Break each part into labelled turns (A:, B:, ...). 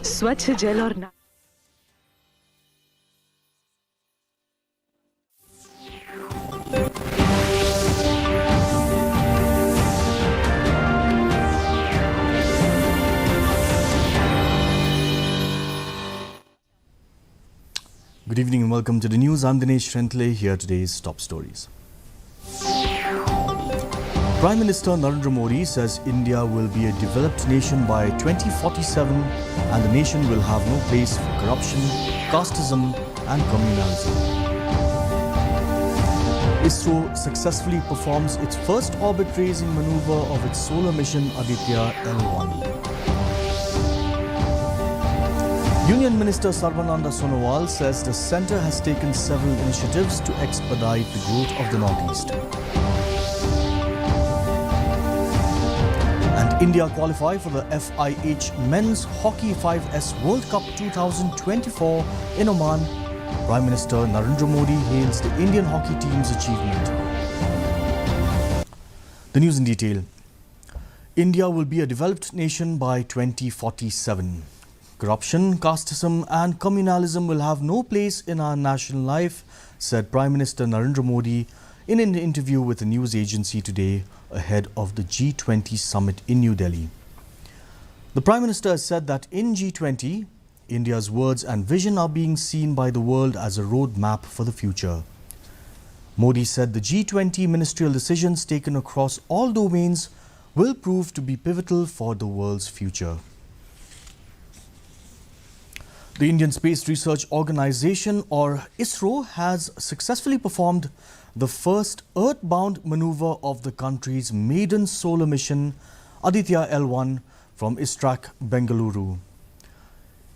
A: स्वच्छ जल और
B: Good evening and welcome to the news. I'm Dinesh Rentle. Here are today's top stories. Prime Minister Narendra Modi says India will be a developed nation by 2047 and the nation will have no place for corruption, casteism and communalism. ISRO successfully performs its first orbit-raising maneuver of its solar mission Aditya L1. Union Minister Sarbananda Sonowal says the centre has taken several initiatives to expedite the growth of the Northeast. And India qualify for the FIH Men's Hockey 5S World Cup 2024 in Oman. Prime Minister Narendra Modi hails the Indian hockey team's achievement. The news in detail. India will be a developed nation by 2047. Corruption, casteism and communalism will have no place in our national life, said Prime Minister Narendra Modi in an interview with a news agency today ahead of the G20 summit in New Delhi. The Prime Minister has said that in G20, India's words and vision are being seen by the world as a roadmap for the future. Modi said the G20 ministerial decisions taken across all domains will prove to be pivotal for the world's future. The Indian Space Research Organisation, or ISRO, has successfully performed the first earthbound manoeuvre of the country's maiden solar mission, Aditya L1, from ISTRAC, Bengaluru.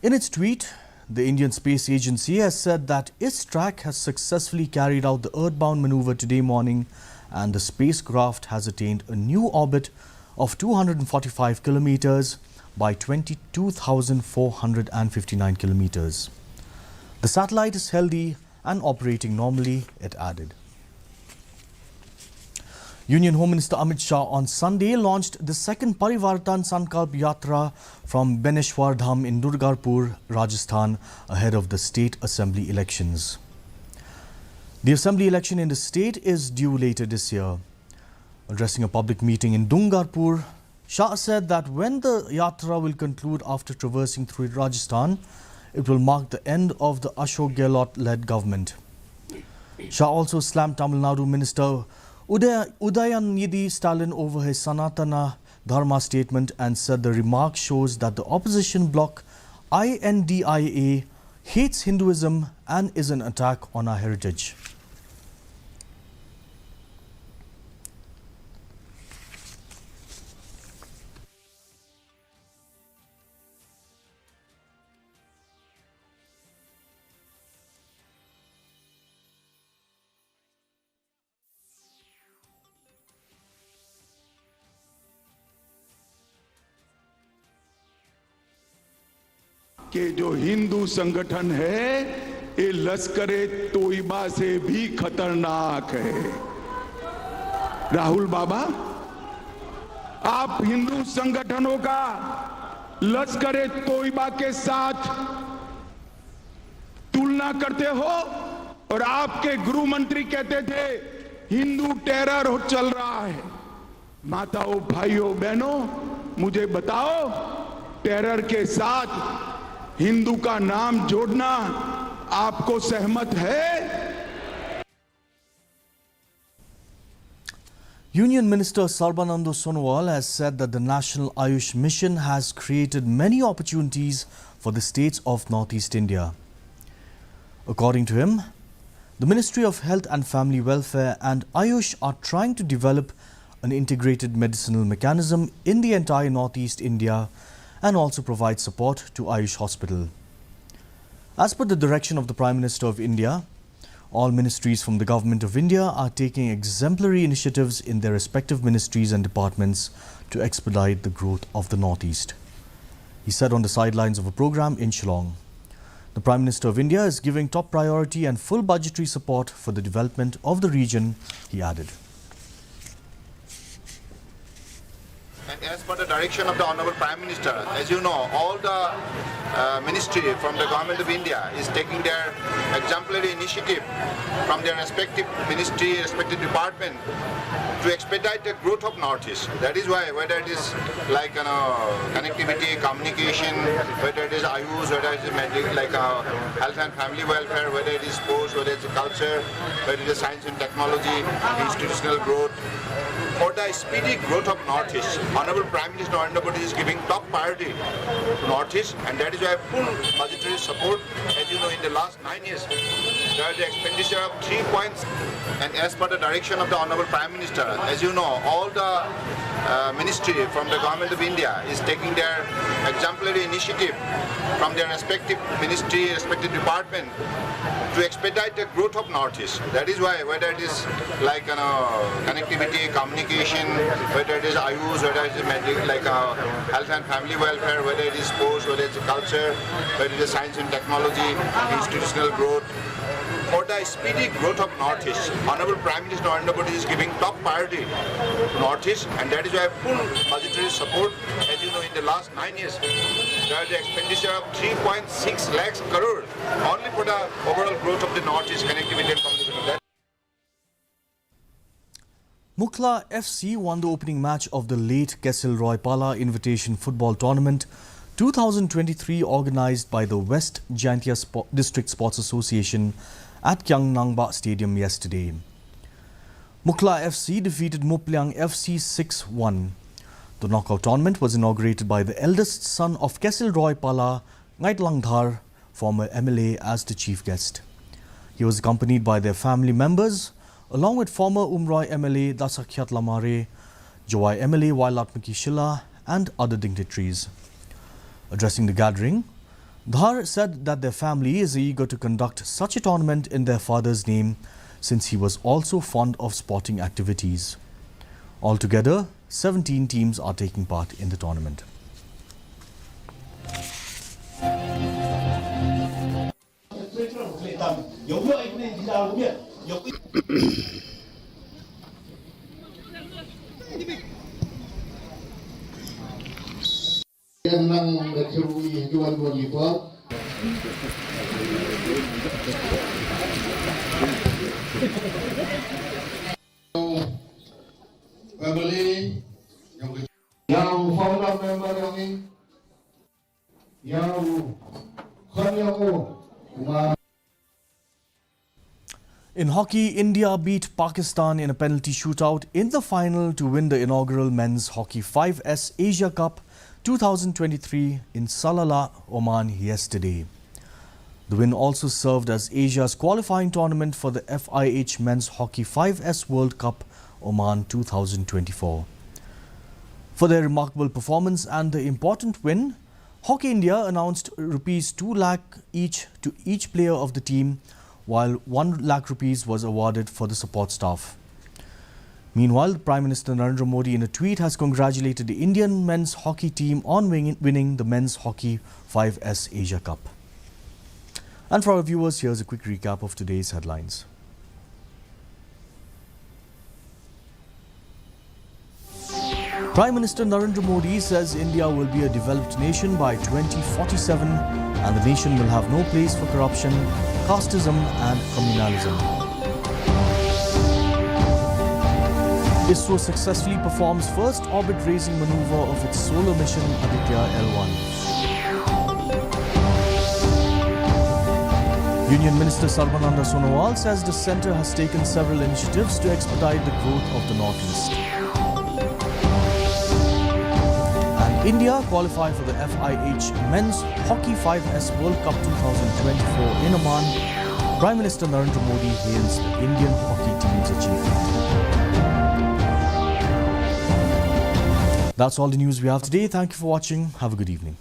B: In its tweet, the Indian Space Agency has said that ISTRAC has successfully carried out the earthbound manoeuvre today morning and the spacecraft has attained a new orbit of 245 kilometers by 22,459 kilometers. The satellite is healthy and operating normally, it added. Union Home Minister Amit Shah on Sunday launched the second Parivartan Sankalp Yatra from Beneshwar Dham in Durgarpur, Rajasthan, ahead of the state assembly elections. The assembly election in the state is due later this year. Addressing a public meeting in Dungarpur, Shah said that when the yatra will conclude after traversing through Rajasthan, it will mark the end of the Ashok Gehlot-led government. Shah also slammed Tamil Nadu Minister Udayanidhi Stalin over his Sanatana Dharma statement and said the remark shows that the opposition bloc INDIA hates Hinduism and is an attack on our heritage.
C: कि जो हिंदू संगठन है ये लश्करे तोयबा से भी खतरनाक है। राहुल बाबा, आप हिंदू संगठनों का लश्करे तोयबा के साथ तुलना करते हो और आपके गृह मंत्री कहते थे हिंदू टेरर चल रहा है। माताओं, भाइयों, बहनों, मुझे बताओ, टेरर के साथ हिंदू का नाम जोड़ना आपको सहमत है?
B: Union Minister Sarbananda Sonowal has said that the National Ayush Mission has created many opportunities for the states of Northeast India. According to him, the Ministry of Health and Family Welfare and Ayush are trying to develop an integrated medicinal mechanism in the entire Northeast India and also provide support to Ayush Hospital. As per the direction of the Prime Minister of India, all ministries from the Government of India are taking exemplary initiatives in their respective ministries and departments to expedite the growth of the Northeast. He said on the sidelines of a program in Shillong. The Prime Minister of India is giving top priority and full budgetary support for the development of the region, he added.
D: And as per the
A: direction of the Honorable Prime Minister. As you know, all the ministry from the Government of India is taking their exemplary initiative from their respective ministry, respective department to expedite the growth of Northeast. That is why, whether it is like connectivity, communication, whether it is Ayush, whether it is health and family welfare, whether it is sports, whether it is culture, whether it is science and technology, institutional growth, for the speedy growth of Northeast, Honorable Prime Minister Narendra Modi is giving top priority to Northeast, and that is why full budgetary support. As you know, in the last 9 years, there is the expenditure of 3 points, and as per the direction of the Honorable Prime Minister, as you know, all the ministry from the Government of India is taking their exemplary initiative from their respective ministry, respective department to expedite the growth of Northeast. That is why, whether it is like connectivity, communication, whether it is Ayush, whether it is health and family welfare, whether it is sports, whether it is culture, whether it is science and technology, institutional growth, for the speedy growth of Northeast, Honorable Prime Minister Narendra Modi is giving top priority to Northeast, and that is why full budgetary support. As you know, in the last 9 years, there is the expenditure of 3.6 lakhs crore only for the overall growth of the Northeast connectivity and communication.
B: Mukhla FC won the opening match of the late Kesil Roypala Invitation Football Tournament 2023 organised by the West Jaintia District Sports Association at Kyangnangba Stadium yesterday. Mukhla FC defeated Muplyang FC 6-1. The knockout tournament was inaugurated by the eldest son of Kesil Roypala, Ngaitlangdhar, former MLA, as the chief guest. He was accompanied by their family members, along with former Umroi MLA Dasakyat Lamare, Jawai MLA Wailatmaki Shila, and other dignitaries. Addressing the gathering, Dhar said that their family is eager to conduct such a tournament in their father's name, since he was also fond of sporting activities. Altogether, 17 teams are taking part in the tournament.
D: Family yang founder member yang
B: In hockey, India beat Pakistan in a penalty shootout in the final to win the inaugural Men's Hockey 5S Asia Cup 2023 in Salalah, Oman yesterday. The win also served as Asia's qualifying tournament for the FIH Men's Hockey 5S World Cup Oman 2024. For their remarkable performance and the important win, Hockey India announced rupees 2 lakh each to each player of the team, while 1 lakh rupees was awarded for the support staff. Meanwhile, Prime Minister Narendra Modi in a tweet has congratulated the Indian men's hockey team on winning the Men's Hockey 5S Asia Cup. And for our viewers, here's a quick recap of today's headlines. Prime Minister Narendra Modi says India will be a developed nation by 2047 and the nation will have no place for corruption, casteism and communalism. ISRO successfully performs first orbit-raising maneuver of its solar mission Aditya L1. Union Minister Sarbananda Sonowal says the centre has taken several initiatives to expedite the growth of the Northeast. And India qualified for the FIH Men's Hockey 5S World Cup 2024 in Oman. Prime Minister Narendra Modi hails the Indian hockey team's achievement. That's all the news we have today. Thank you for watching. Have a good evening.